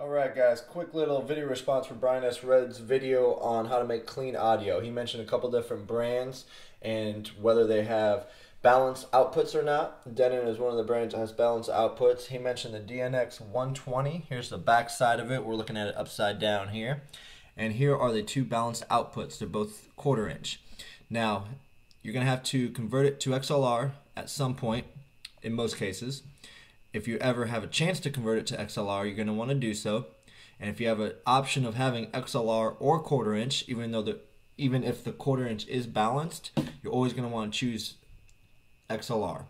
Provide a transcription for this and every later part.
Alright guys, quick little video response for Brian S. Red's video on how to make clean audio. He mentioned a couple different brands and whether they have balanced outputs or not. Denon is one of the brands that has balanced outputs. He mentioned the DNX 120. Here's the back side of it. We're looking at it upside down here. And here are the two balanced outputs. They're both 1/4 inch. Now, you're going to have to convert it to XLR at some point, in most cases. If you ever have a chance to convert it to XLR, you're going to want to do so. And if you have an option of having XLR or 1/4 inch, even if the 1/4 inch is balanced, you're always going to want to choose XLR.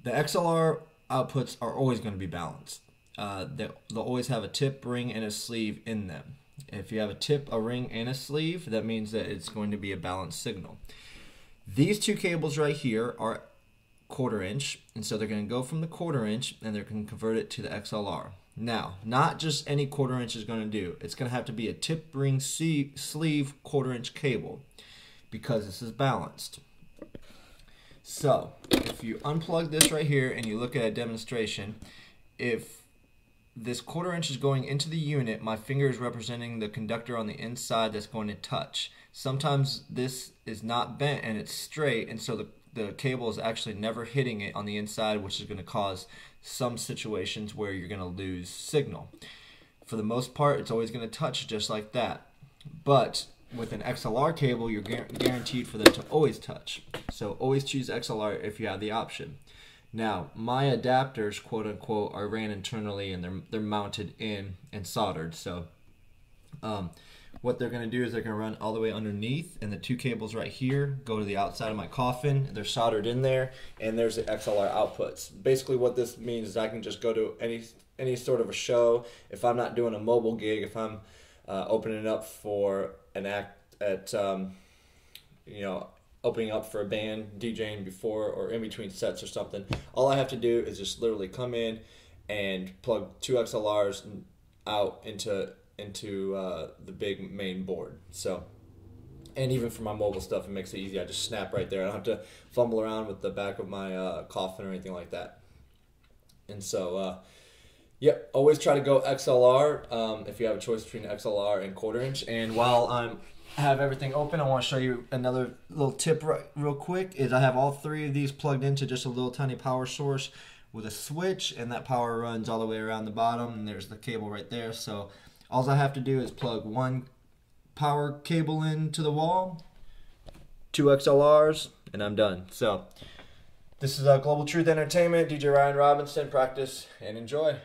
The XLR outputs are always going to be balanced. They'll always have a tip, ring, and a sleeve in them. If you have a tip, a ring, and a sleeve, that means that it's going to be a balanced signal. These two cables right here are 1/4 inch, and so they're going to go from the 1/4 inch and they're going to convert it to the XLR. Now, not just any 1/4 inch is going to do. It's going to have to be a tip, ring, sleeve 1/4 inch cable because this is balanced. So, if you unplug this right here and you look at a demonstration, if this 1/4 inch is going into the unit, my finger is representing the conductor on the inside that's going to touch. Sometimes this is not bent and it's straight, and so the cable is actually never hitting it on the inside, which is going to cause some situations where you're going to lose signal. For the most part, it's always going to touch just like that. But with an XLR cable, you're guaranteed for them to always touch. So always choose XLR if you have the option. Now, my adapters, quote unquote, are ran internally and they're mounted in and soldered. So what they're going to do is they're going to run all the way underneath, and the two cables right here go to the outside of my coffin. They're soldered in there, and there's the XLR outputs. Basically what this means is I can just go to any sort of a show. If I'm not doing a mobile gig, if I'm opening up for an act at, opening up for a band, DJing before or in between sets or something, all I have to do is just literally come in and plug two XLRs out into the big main board. So, and even for my mobile stuff, it makes it easy. I just snap right there. I don't have to fumble around with the back of my coffin or anything like that. And so, yep, always try to go XLR if you have a choice between XLR and 1/4 inch. And while I have everything open, I want to show you another little tip real quick. Is I have all three of these plugged into just a little tiny power source with a switch, and that power runs all the way around the bottom, and there's the cable right there. So all I have to do is plug one power cable into the wall, two XLRs, and I'm done. So this is Global Truth Entertainment, DJ Ryan Robinson. Practice and enjoy.